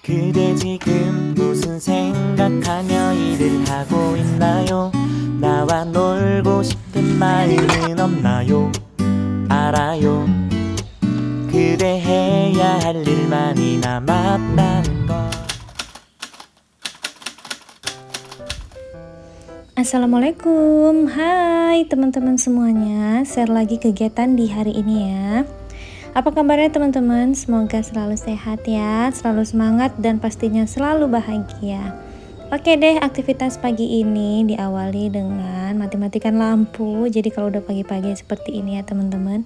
그대 지금 무슨 생각하며 일을 하고 있나요? 나와 놀고 싶은 마음은 없나요? 알아요. 그대 해야 할 일만이 남았다는 걸. Assalamualaikum, hai teman-teman semuanya. Share lagi kegiatan di hari ini ya. Apa kabarnya teman-teman? Semoga selalu sehat ya, selalu semangat dan pastinya selalu bahagia. Oke deh, aktivitas pagi ini diawali dengan mati-matikan lampu. Jadi kalau udah pagi-pagi seperti ini ya teman-teman,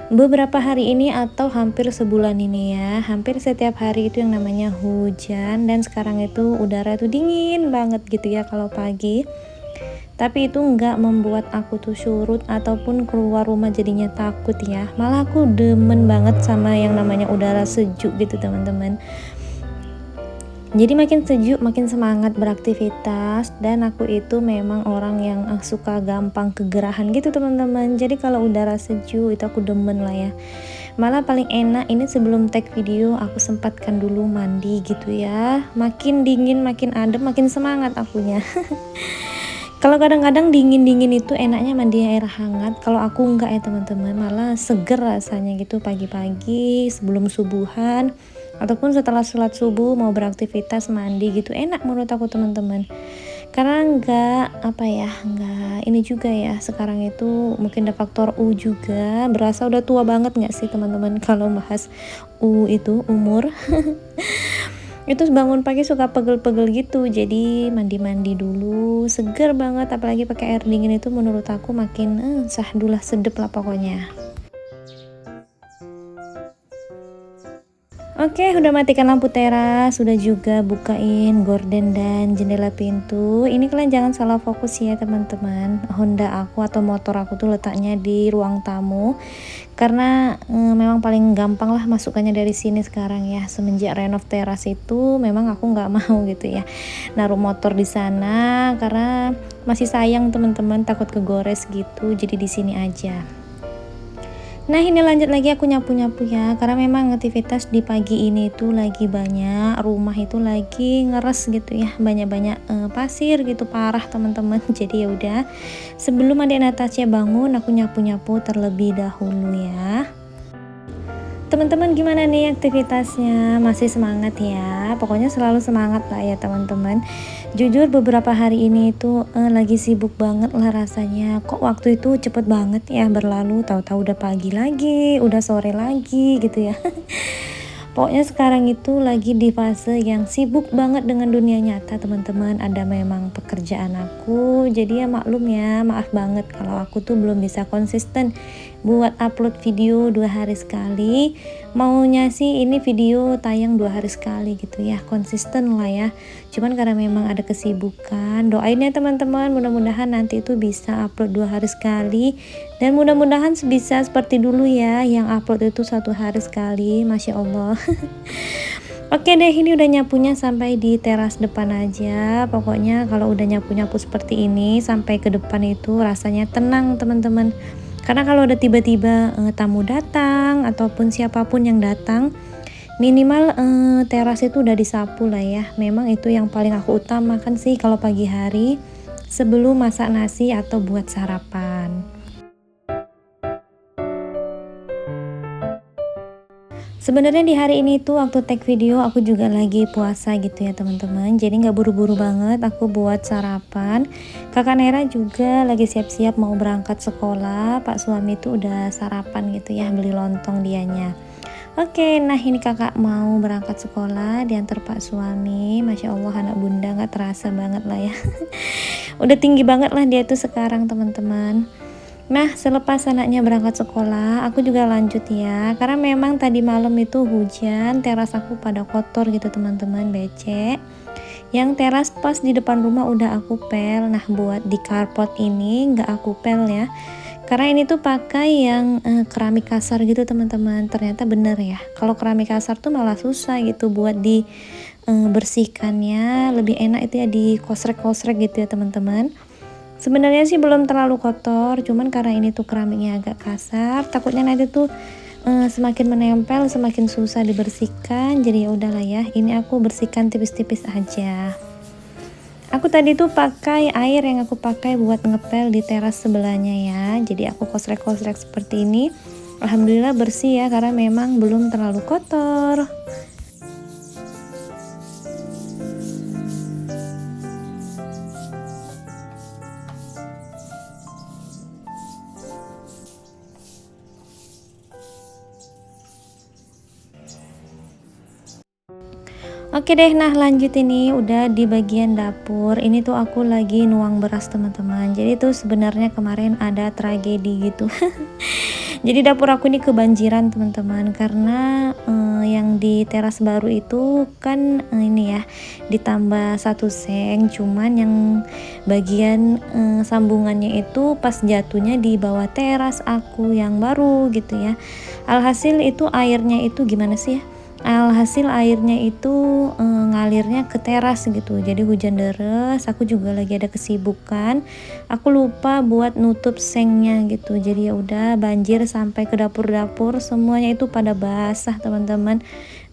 beberapa hari ini atau hampir sebulan ini ya, hampir setiap hari itu yang namanya hujan. Dan sekarang itu udara tuh dingin banget gitu ya kalau pagi. Tapi itu nggak membuat aku tuh surut ataupun keluar rumah jadinya takut ya. Malah aku demen banget sama yang namanya udara sejuk gitu teman-teman. Jadi makin sejuk makin semangat beraktivitas. Dan aku itu memang orang yang suka gampang kegerahan gitu teman-teman. Jadi kalau udara sejuk itu aku demen lah ya. Malah paling enak ini sebelum tag video aku sempatkan dulu mandi gitu ya. Makin dingin makin adem makin semangat akunya. Kalau kadang-kadang dingin-dingin itu enaknya mandi air hangat. Kalau aku enggak ya teman-teman, malah seger rasanya gitu pagi-pagi sebelum subuhan ataupun setelah sholat subuh mau beraktivitas mandi gitu enak menurut aku teman-teman. Karena enggak ini juga ya, sekarang itu mungkin ada faktor U juga, berasa udah tua banget nggak sih teman-teman kalau bahas U itu umur. Itu bangun pagi suka pegel-pegel gitu, jadi mandi-mandi dulu seger banget, apalagi pakai air dingin itu menurut aku makin sahdulah sedep lah pokoknya. Oke, udah matikan lampu teras, sudah juga bukain gorden dan jendela pintu. Ini kalian jangan salah fokus ya teman-teman. Honda aku atau motor aku tuh letaknya di ruang tamu. Karena memang paling gampang lah masukannya dari sini sekarang ya. Semenjak renov teras itu memang aku nggak mau gitu ya naruh motor di sana karena masih sayang teman-teman, takut kegores gitu. Jadi di sini aja. Nah ini lanjut lagi aku nyapu-nyapu ya, karena memang aktivitas di pagi ini tuh lagi banyak, rumah itu lagi ngeres gitu ya, banyak-banyak pasir gitu, parah teman-teman. Jadi ya udah, sebelum adik Natasha bangun aku nyapu-nyapu terlebih dahulu ya. Teman-teman gimana nih aktivitasnya? Masih semangat ya? Pokoknya selalu semangat lah ya teman-teman. Jujur beberapa hari ini itu lagi sibuk banget lah rasanya. Kok waktu itu cepet banget ya berlalu, tahu-tahu udah pagi lagi, udah sore lagi gitu ya. Pokoknya sekarang itu lagi di fase yang sibuk banget dengan dunia nyata teman-teman. Ada memang pekerjaan aku, jadi ya maklum ya, maaf banget kalau aku tuh belum bisa konsisten buat upload video 2 hari sekali. Maunya sih ini video tayang 2 hari sekali gitu ya, konsisten lah ya. Cuman karena memang ada kesibukan, doain ya teman-teman, mudah-mudahan nanti itu bisa upload 2 hari sekali. Dan mudah-mudahan bisa seperti dulu ya, yang upload itu 1 hari sekali, Masya Allah. Oke deh, ini udah nyapunya sampai di teras depan aja. Pokoknya kalau udah nyapu-nyapu seperti ini sampai ke depan itu rasanya tenang teman-teman. Karena kalau udah tiba-tiba tamu datang ataupun siapapun yang datang, minimal teras itu udah disapu lah ya. Memang itu yang paling aku utamakan sih kalau pagi hari sebelum masak nasi atau buat sarapan. Sebenarnya di hari ini tuh waktu tag video aku juga lagi puasa gitu ya teman-teman. Jadi nggak buru-buru banget aku buat sarapan. Kakak Nera juga lagi siap-siap mau berangkat sekolah. Pak suami tuh udah sarapan gitu ya, beli lontong dianya. Oke, nah ini kakak mau berangkat sekolah diantar Pak suami. Masya Allah anak bunda nggak terasa banget lah ya. Udah tinggi banget lah dia tuh sekarang teman-teman. Nah selepas anaknya berangkat sekolah aku juga lanjut ya, karena memang tadi malam itu hujan, teras aku pada kotor gitu teman-teman, becek. Yang teras pas di depan rumah udah aku pel. Nah buat di carport ini nggak aku pel ya, karena ini tuh pakai yang keramik kasar gitu teman-teman. Ternyata bener ya, kalau keramik kasar tuh malah susah gitu buat di bersihkannya. Lebih enak itu ya di kosrek-kosrek gitu ya teman-teman. Sebenarnya sih belum terlalu kotor, cuman karena ini tuh keramiknya agak kasar, takutnya nanti tuh semakin menempel semakin susah dibersihkan. Jadi ya udahlah ya, ini aku bersihkan tipis-tipis aja. Aku tadi tuh pakai air yang aku pakai buat ngepel di teras sebelahnya ya. Jadi aku kosrek-kosrek seperti ini. Alhamdulillah bersih ya, karena memang belum terlalu kotor. Oke deh, nah lanjut, ini udah di bagian dapur. Ini tuh aku lagi nuang beras teman-teman. Jadi tuh sebenarnya kemarin ada tragedi gitu. Jadi dapur aku ini kebanjiran teman-teman, karena yang di teras baru itu kan ini ya ditambah satu seng, cuman yang bagian sambungannya itu pas jatuhnya di bawah teras aku yang baru gitu ya. Alhasil itu airnya itu gimana sih ya? Alhasil airnya itu ngalirnya ke teras gitu. Jadi hujan deras, aku juga lagi ada kesibukan. Aku lupa buat nutup sengnya gitu. Jadi ya udah banjir sampai ke dapur-dapur, semuanya itu pada basah teman-teman.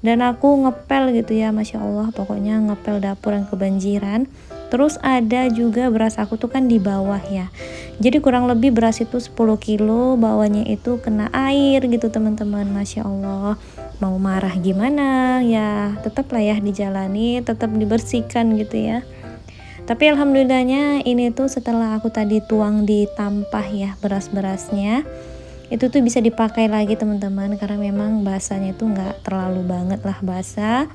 Dan aku ngepel gitu ya, Masya Allah, pokoknya ngepel dapur yang kebanjiran. Terus ada juga beras aku tuh kan di bawah ya. Jadi kurang lebih beras itu 10 kilo, bawahnya itu kena air gitu teman-teman. Masya Allah, mau marah gimana ya, tetap lah ya dijalani, tetap dibersihkan gitu ya. Tapi alhamdulillahnya ini tuh setelah aku tadi tuang di tampah ya beras-berasnya, itu tuh bisa dipakai lagi teman-teman, karena memang basahnya itu nggak terlalu banget lah basah.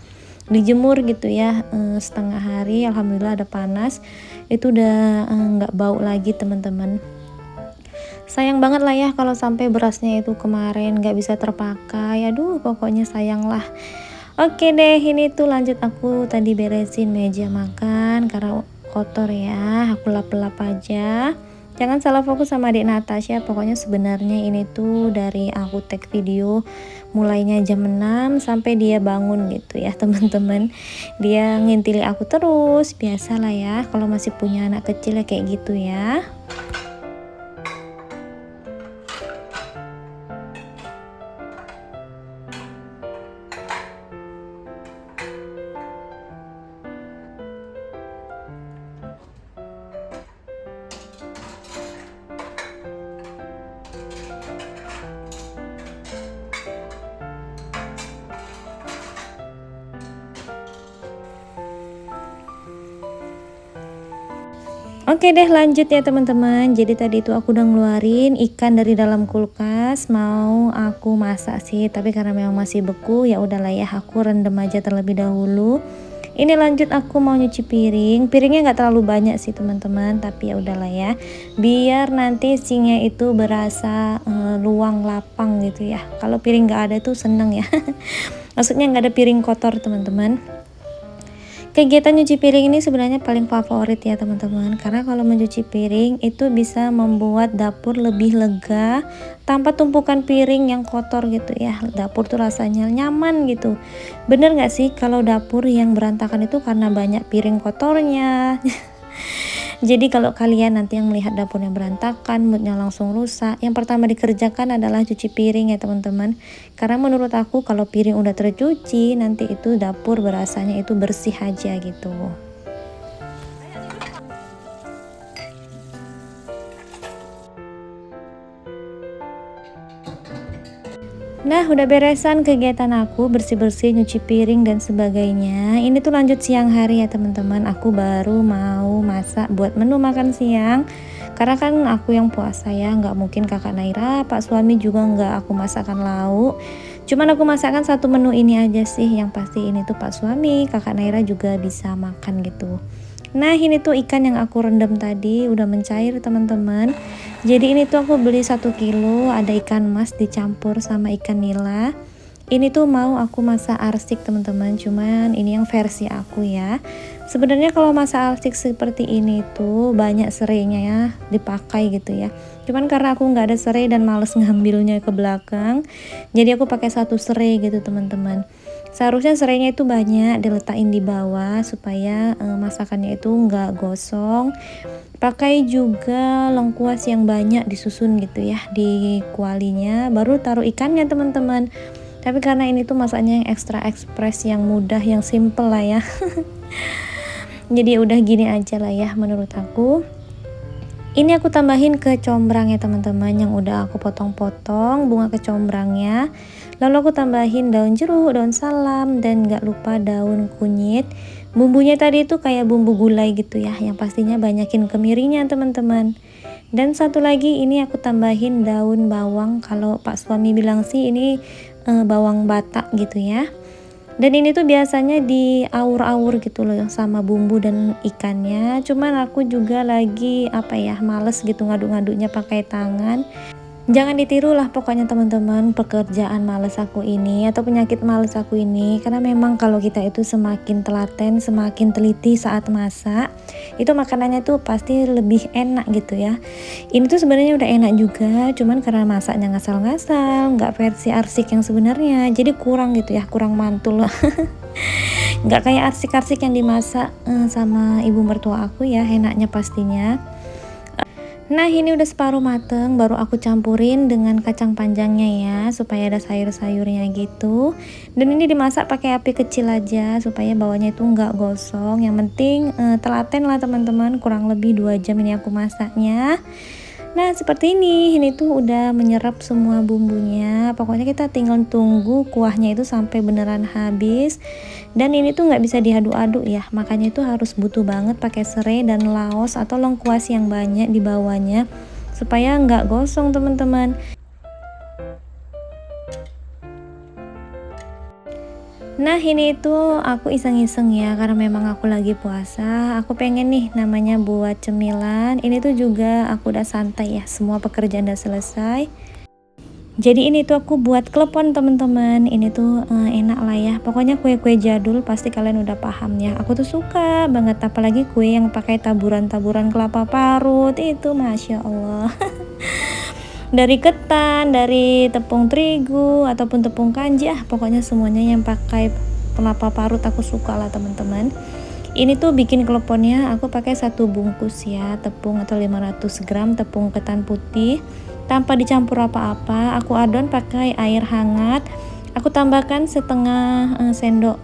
Dijemur gitu ya setengah hari, alhamdulillah ada panas, itu udah nggak bau lagi teman-teman. Sayang banget lah ya kalau sampai berasnya itu kemarin nggak bisa terpakai, aduh pokoknya sayang lah. Oke deh, ini tuh lanjut, aku tadi beresin meja makan karena kotor ya, aku lap-lap aja. Jangan salah fokus sama adik Natasha, pokoknya sebenarnya ini tuh dari aku tag video mulainya jam 6 sampai dia bangun gitu ya teman-teman. Dia ngintili aku terus, biasalah ya kalau masih punya anak kecil ya kayak gitu ya. Oke deh, lanjut ya teman-teman. Jadi tadi itu aku udah ngeluarin ikan dari dalam kulkas, mau aku masak sih, tapi karena memang masih beku ya udahlah ya, aku rendam aja terlebih dahulu. Ini lanjut, aku mau nyuci piring. Piringnya nggak terlalu banyak sih teman-teman, tapi ya udahlah ya, biar nanti sinknya itu berasa luang lapang gitu ya. Kalau piring nggak ada tuh seneng ya. Maksudnya nggak ada piring kotor teman-teman. Kegiatan nyuci piring ini sebenarnya paling favorit ya teman-teman, karena kalau mencuci piring itu bisa membuat dapur lebih lega tanpa tumpukan piring yang kotor gitu ya. Dapur tuh rasanya nyaman gitu. Bener gak sih kalau dapur yang berantakan itu karena banyak piring kotornya? Jadi kalau kalian nanti yang melihat dapurnya berantakan, moodnya langsung rusak, yang pertama dikerjakan adalah cuci piring ya teman-teman. Karena menurut aku kalau piring udah tercuci, nanti itu dapur berasanya itu bersih aja gitu. Nah, udah beresan kegiatan aku bersih-bersih, nyuci piring dan sebagainya. Ini tuh lanjut siang hari ya teman-teman. Aku baru mau masak buat menu makan siang. Karena kan aku yang puasa ya, nggak mungkin kakak Naira, pak suami juga nggak aku masakan lauk. Cuman aku masakan satu menu ini aja sih, yang pasti ini tuh pak suami, kakak Naira juga bisa makan gitu. Nah ini tuh ikan yang aku rendam tadi udah mencair teman-teman. Jadi ini tuh aku beli 1 kilo, ada ikan mas dicampur sama ikan nila. Ini tuh mau aku masak arsik teman-teman, cuman ini yang versi aku ya. Sebenarnya kalau masak arsik seperti ini tuh banyak serainya ya dipakai gitu ya. Cuman karena aku nggak ada serai dan males ngambilnya ke belakang, jadi aku pakai 1 serai gitu teman-teman. Seharusnya serainya itu banyak diletakin di bawah supaya masakannya itu nggak gosong. Pakai juga lengkuas yang banyak disusun gitu ya di kualinya, baru taruh ikannya teman-teman. Tapi karena ini tuh masaknya yang extra express, yang mudah, yang simple lah ya. Jadi udah gini aja lah ya menurut aku. Ini aku tambahin kecombrang ya teman-teman, yang udah aku potong-potong bunga kecombrangnya. Lalu aku tambahin daun jeruk, daun salam, dan gak lupa daun kunyit. Bumbunya tadi itu kayak bumbu gulai gitu ya, yang pastinya banyakin kemirinya teman-teman. Dan satu lagi ini aku tambahin daun bawang, kalau Pak suami bilang sih ini bawang batak gitu ya. Dan ini tuh biasanya diaur-aur gitu loh sama bumbu dan ikannya. Cuman aku juga lagi males gitu ngaduk-ngaduknya pakai tangan. Jangan ditiru lah pokoknya teman-teman pekerjaan males aku ini atau penyakit males aku ini, karena memang kalau kita itu semakin telaten, semakin teliti saat masak, itu makanannya tuh pasti lebih enak gitu ya. Ini tuh sebenarnya udah enak juga, cuman karena masaknya ngasal-ngasal, nggak versi arsik yang sebenarnya, jadi kurang gitu ya, kurang mantul lah. Nggak kayak arsik-arsik yang dimasak sama ibu mertua aku ya, enaknya pastinya. Nah ini udah separuh mateng, baru aku campurin dengan kacang panjangnya ya, supaya ada sayur-sayurnya gitu. Dan ini dimasak pakai api kecil aja supaya bawahnya itu nggak gosong. Yang penting telaten lah teman-teman, kurang lebih 2 jam ini aku masaknya. Nah seperti ini tuh udah menyerap semua bumbunya. Pokoknya kita tinggal tunggu kuahnya itu sampai beneran habis. Dan ini tuh nggak bisa diaduk-aduk ya, makanya itu harus butuh banget pakai serai dan laos atau lengkuas yang banyak di bawahnya supaya nggak gosong teman-teman. Nah ini tuh aku iseng-iseng ya, karena memang aku lagi puasa, aku pengen nih namanya buat cemilan. Ini tuh juga aku udah santai ya, semua pekerjaan udah selesai. Jadi ini tuh aku buat klepon teman-teman. Ini tuh enak lah ya, pokoknya kue-kue jadul pasti kalian udah paham ya. Aku tuh suka banget, apalagi kue yang pakai taburan-taburan kelapa parut itu masya Allah. Dari ketan, dari tepung terigu ataupun tepung kanji, pokoknya semuanya yang pakai kelapa parut aku suka lah teman-teman. Ini tuh bikin kleponnya aku pakai 1 bungkus ya tepung atau 500 gram tepung ketan putih tanpa dicampur apa-apa. Aku adon pakai air hangat, aku tambahkan setengah sendok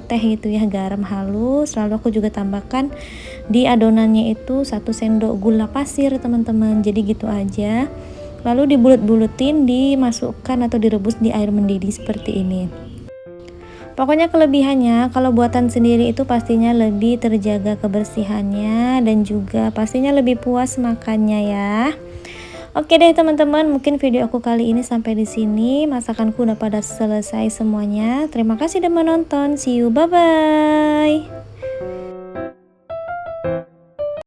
teh gitu ya garam halus. Lalu aku juga tambahkan di adonannya itu 1 sendok gula pasir teman-teman. Jadi gitu aja. Lalu dibulut-bulutin, dimasukkan atau direbus di air mendidih seperti ini. Pokoknya kelebihannya kalau buatan sendiri itu pastinya lebih terjaga kebersihannya dan juga pastinya lebih puas makannya ya. Oke deh teman-teman, mungkin video aku kali ini sampai di sini. Masakanku udah pada selesai semuanya. Terima kasih udah menonton. See you, bye bye.